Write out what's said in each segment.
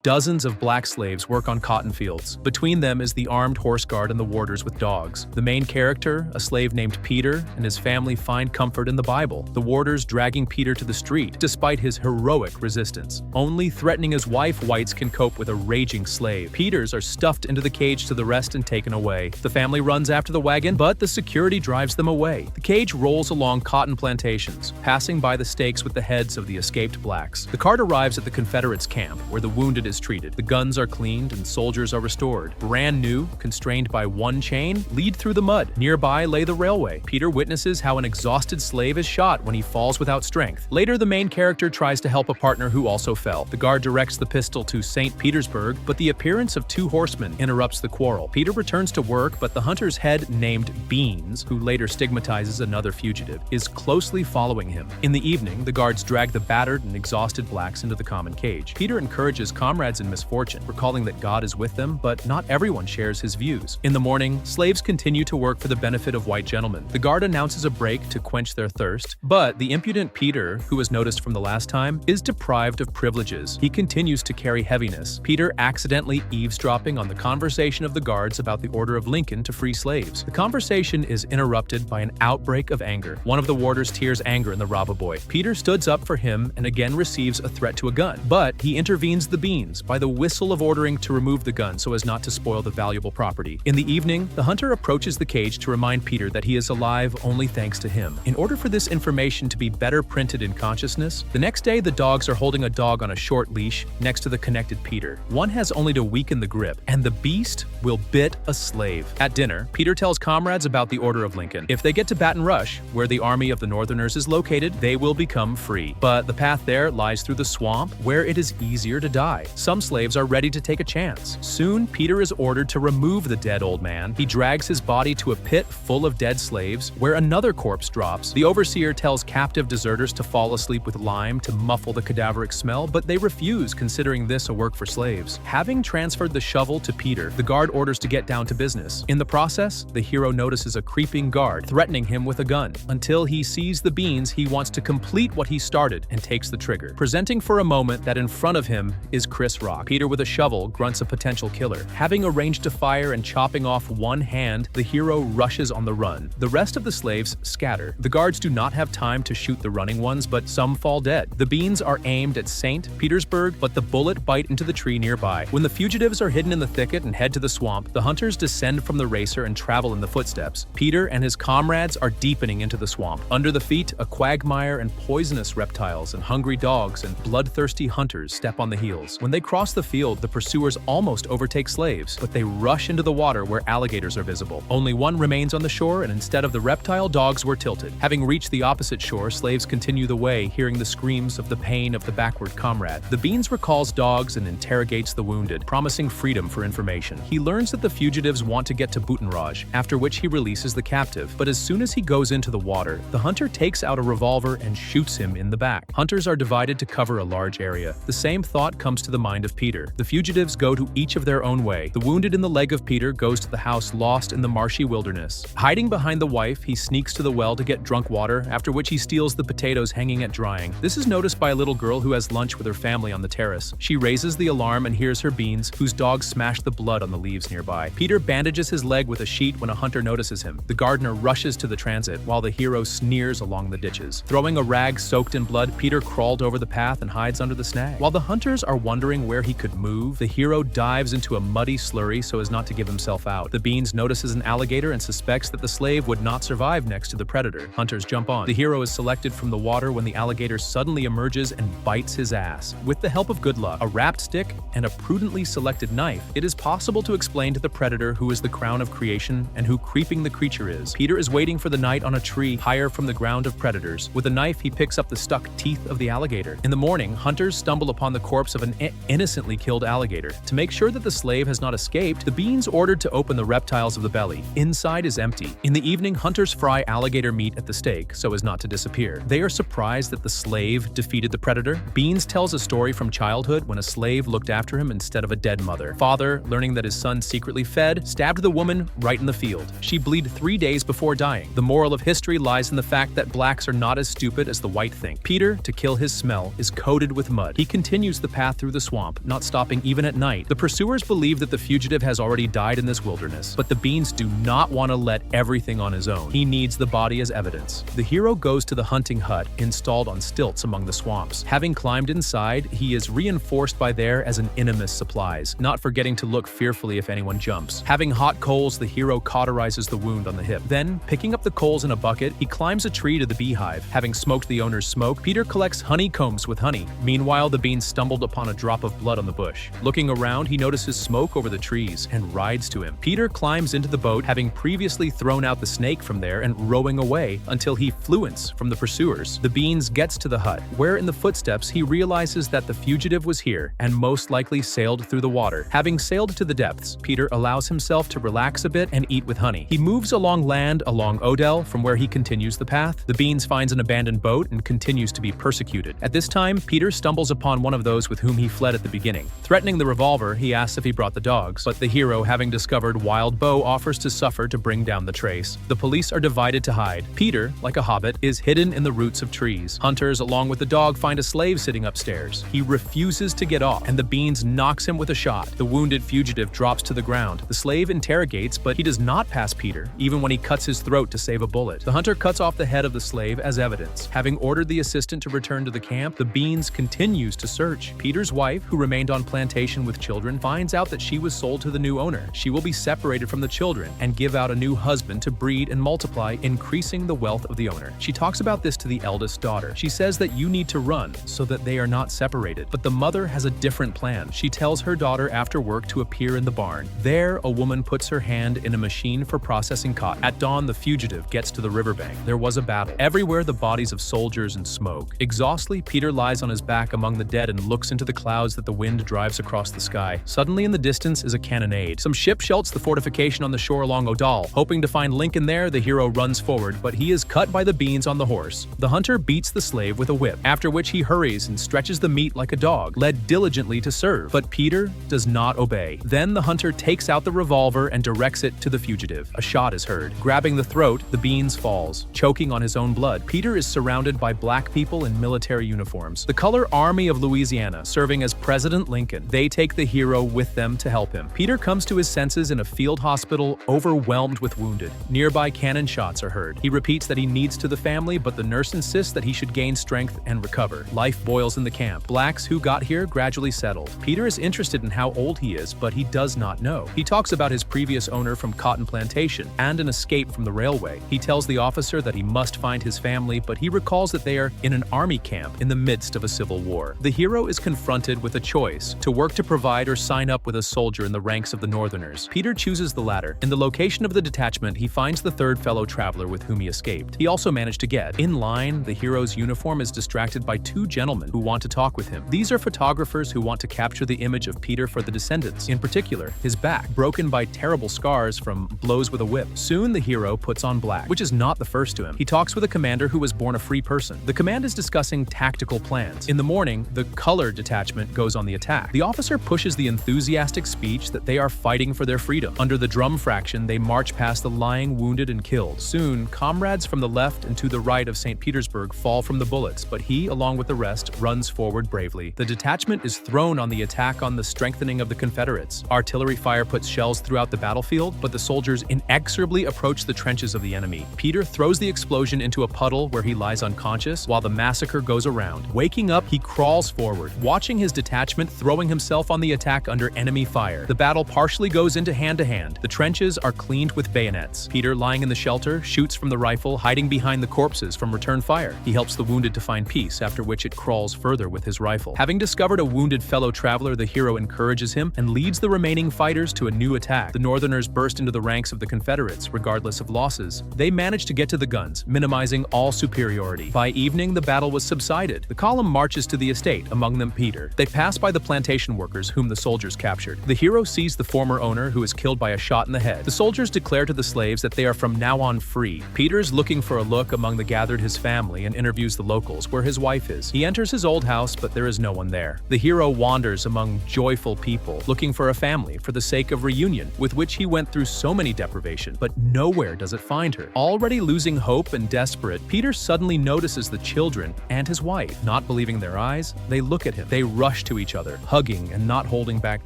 Dozens of black slaves work on cotton fields. Between them is the armed horse guard and the warders with dogs. The main character, a slave named Peter, and his family find comfort in the Bible. The warders dragging Peter to the street, despite his heroic resistance. Only threatening his wife, whites can cope with a raging slave. Peters are stuffed into the cage to the rest and taken away. The family runs after the wagon, but the security drives them away. The cage rolls along cotton plantations, passing by the stakes with the heads of the escaped blacks. The cart arrives at the Confederates' camp, where the wounded is treated. The guns are cleaned and soldiers are restored. Brand new, constrained by one chain, lead through the mud. Nearby lay the railway. Peter witnesses how an exhausted slave is shot when he falls without strength. Later, the main character tries to help a partner who also fell. The guard directs the pistol to St. Petersburg, but the appearance of two horsemen interrupts the quarrel. Peter returns to work, but the hunter's head, named Beans, who later stigmatizes another fugitive, is closely following him. In the evening, the guards drag the battered and exhausted blacks into the common cage. Peter encourages comrades in misfortune, recalling that God is with them, but not everyone shares his views. In the morning, slaves continue to work for the benefit of white gentlemen. The guard announces a break to quench their thirst, but the impudent Peter, who was noticed from the last time, is deprived of privileges. He continues to carry heaviness. Peter accidentally eavesdropping on the conversation of the guards about the order of Lincoln to free slaves. The conversation is interrupted by an outbreak of anger. One of the warders tears anger in the robber boy. Peter stood up for him and again receives a threat to a gun, but he intervenes the Beans by the whistle of ordering to remove the gun so as not to spoil the valuable property. In the evening, the hunter approaches the cage to remind Peter that he is alive only thanks to him. In order for this information to be better printed in consciousness, the next day the dogs are holding a dog on a short leash next to the connected Peter. One has only to weaken the grip, and the beast will bit a slave. At dinner, Peter tells comrades about the Order of Lincoln. If they get to Baton Rouge, where the Army of the Northerners is located, they will become free. But the path there lies through the swamp, where it is easier to die. Some slaves are ready to take a chance. Soon, Peter is ordered to remove the dead old man. He drags his body to a pit full of dead slaves, where another corpse drops. The overseer tells captive deserters to fall asleep with lime to muffle the cadaveric smell, but they refuse, considering this a work for slaves. Having transferred the shovel to Peter, the guard orders to get down to business. In the process, the hero notices a creeping guard threatening him with a gun. Until he sees the Beans, he wants to complete what he started and takes the trigger, presenting for a moment that in front of him is Chris Rock. Peter with a shovel grunts a potential killer. Having arranged to fire and chopping off one hand, the hero rushes on the run. The rest of the slaves scatter. The guards do not have time to shoot the running ones, but some fall dead. The Beans are aimed at St. Petersburg, but the bullet bite into the tree nearby. When the fugitives are hidden in the thicket and head to the swamp, the hunters descend from the racer and travel in the footsteps. Peter and his comrades are deepening into the swamp. Under the feet, a quagmire and poisonous reptiles and hungry dogs and bloodthirsty hunters step on the heels. When they cross the field, the pursuers almost overtake slaves, but they rush into the water where alligators are visible. Only one remains on the shore, and instead of the reptile, dogs were tilted. Having reached the opposite shore, slaves continue the way, hearing the screams of the pain of the backward comrade. The Beans recalls dogs and interrogates the wounded, promising freedom for information. He learns that the fugitives want to get to Butenraj, after which he releases the captive, but as soon as he goes into the water, the hunter takes out a revolver and shoots him in the back. Hunters are divided to cover a large area. The same thought comes to the mind of Peter. The fugitives go to each of their own way. The wounded in the leg of Peter goes to the house lost in the marshy wilderness. Hiding behind the wife, he sneaks to the well to get drunk water, after which he steals the potatoes hanging at drying. This is noticed by a little girl who has lunch with her family on the terrace. She raises the alarm and hears her Beans, whose dogs smash the blood on the leaves nearby. Peter bandages his leg with a sheet when a hunter notices him. The gardener rushes to the transit, while the hero sneers along the ditches. Throwing a rag soaked in blood, Peter crawled over the path and hides under the snag. While the hunters are wondering where he could move, the hero dives into a muddy slurry so as not to give himself out. The Beans notices an alligator and suspects that the slave would not survive next to the predator. Hunters jump on. The hero is selected from the water when the alligator suddenly emerges and bites his ass. With the help of good luck, a wrapped stick, and a prudently selected knife, it is possible to explain to the predator who is the crown of creation and who creeping the creature is. Peter is waiting for the night on a tree higher from the ground of predators. With a knife, he picks up the stuck teeth of the alligator. In the morning, hunters stumble upon the corpse of an innocently killed alligator. To make sure that the slave has not escaped, the Beans ordered to open the reptiles of the belly. Inside is empty. In the evening, hunters fry alligator meat at the stake so as not to disappear. They are surprised that the slave defeated the predator. Beans tells a story from childhood when a slave looked after him instead of a dead mother. Father, learning that his son secretly fed, stabbed the woman right in the field. She bled 3 days before dying. The moral of history lies in the fact that blacks are not as stupid as the white think. Peter, to kill his smell, is coated with mud. He continues the path through the swamp swamp, not stopping even at night. The pursuers believe that the fugitive has already died in this wilderness, but the Beans do not want to let everything on his own. He needs the body as evidence. The hero goes to the hunting hut installed on stilts among the swamps. Having climbed inside, he is reinforced by there as an inimus supplies, not forgetting to look fearfully if anyone jumps. Having hot coals, the hero cauterizes the wound on the hip. Then, picking up the coals in a bucket, he climbs a tree to the beehive. Having smoked the owner's smoke, Peter collects honeycombs with honey. Meanwhile, the Beans stumbled upon a drop of blood on the bush. Looking around, he notices smoke over the trees and rides to him. Peter climbs into the boat, having previously thrown out the snake from there and rowing away until he fluents from the pursuers. The Beans gets to the hut, where in the footsteps he realizes that the fugitive was here and most likely sailed through the water. Having sailed to the depths, Peter allows himself to relax a bit and eat with honey. He moves along land along Odell, from where he continues the path. The Beans finds an abandoned boat and continues to be persecuted. At this time, Peter stumbles upon one of those with whom he fled at the beginning. Threatening the revolver, he asks if he brought the dogs, but the hero, having discovered Wild Bow, offers to suffer to bring down the trace. The police are divided to hide. Peter, like a hobbit, is hidden in the roots of trees. Hunters, along with the dog, find a slave sitting upstairs. He refuses to get off, and the Beans knocks him with a shot. The wounded fugitive drops to the ground. The slave interrogates, but he does not pass Peter, even when he cuts his throat to save a bullet. The hunter cuts off the head of the slave as evidence. Having ordered the assistant to return to the camp, the Beans continues to search. Peter's wife, who remained on plantation with children, finds out that she was sold to the new owner. She will be separated from the children and give out a new husband to breed and multiply, increasing the wealth of the owner. She talks about this to the eldest daughter. She says that you need to run so that they are not separated. But the mother has a different plan. She tells her daughter after work to appear in the barn. There, a woman puts her hand in a machine for processing cotton. At dawn, the fugitive gets to the riverbank. There was a battle. Everywhere, the bodies of soldiers and smoke. Exhaustedly, Peter lies on his back among the dead and looks into the clouds that the wind drives across the sky. Suddenly, in the distance is a cannonade. Some ship shells the fortification on the shore along Odal. Hoping to find Lincoln there, the hero runs forward, but he is cut by the Beans on the horse. The hunter beats the slave with a whip, after which he hurries and stretches the meat like a dog, led diligently to serve. But Peter does not obey. Then the hunter takes out the revolver and directs it to the fugitive. A shot is heard. Grabbing the throat, the Beans falls, choking on his own blood. Peter is surrounded by black people in military uniforms, the color Army of Louisiana, serving as President Lincoln. They take the hero with them to help him. Peter comes to his senses in a field hospital, overwhelmed with wounded. Nearby cannon shots are heard. He repeats that he needs to the family, but the nurse insists that he should gain strength and recover. Life boils in the camp. Blacks who got here gradually settled. Peter is interested in how old he is, but he does not know. He talks about his previous owner from Cotton Plantation and an escape from the railway. He tells the officer that he must find his family, but he recalls that they are in an army camp in the midst of a civil war. The hero is confronted with a choice: to work to provide or sign up with a soldier in the ranks of the Northerners. Peter chooses the latter. In the location of the detachment, he finds the third fellow traveler with whom he escaped. He also managed to get. In line, the hero's uniform is distracted by two gentlemen who want to talk with him. These are photographers who want to capture the image of Peter for the descendants. In particular, his back, broken by terrible scars from blows with a whip. Soon the hero puts on black, which is not the first to him. He talks with a commander who was born a free person. The command is discussing tactical plans. In the morning, the color detachment goes on the attack. The officer pushes the enthusiastic speech that they are fighting for their freedom. Under the drum fraction, they march past the lying, wounded, and killed. Soon, comrades from the left and to the right of St. Petersburg fall from the bullets, but he, along with the rest, runs forward bravely. The detachment is thrown on the attack on the strengthening of the Confederates. Artillery fire puts shells throughout the battlefield, but the soldiers inexorably approach the trenches of the enemy. Peter throws the explosion into a puddle where he lies unconscious while the massacre goes around. Waking up, he crawls forward, watching his detachment throwing himself on the attack under enemy fire. The battle partially goes into hand-to-hand. The trenches are cleaned with bayonets. Peter, lying in the shelter, shoots from the rifle, hiding behind the corpses from return fire. He helps the wounded to find peace, after which it crawls further with his rifle. Having discovered a wounded fellow traveler, the hero encourages him and leads the remaining fighters to a new attack. The Northerners burst into the ranks of the Confederates, regardless of losses. They managed to get to the guns, minimizing all superiority. By evening, the battle was subsided. The column marches to the estate, among them Peter. They pass by the plantation workers, whom the soldiers captured. The hero sees the former owner, who is killed by a shot in the head. The soldiers declare to the slaves that they are from now on free. Peter's looking for a look among the gathered his family and interviews the locals, where his wife is. He enters his old house, but there is no one there. The hero wanders among joyful people, looking for a family for the sake of reunion, with which he went through so many deprivation, but nowhere does it find her. Already losing hope and desperate, Peter suddenly notices the children and his wife. Not believing their eyes, they look at him. They rush lash to each other, hugging and not holding back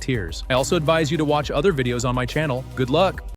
tears. I also advise you to watch other videos on my channel. Good luck!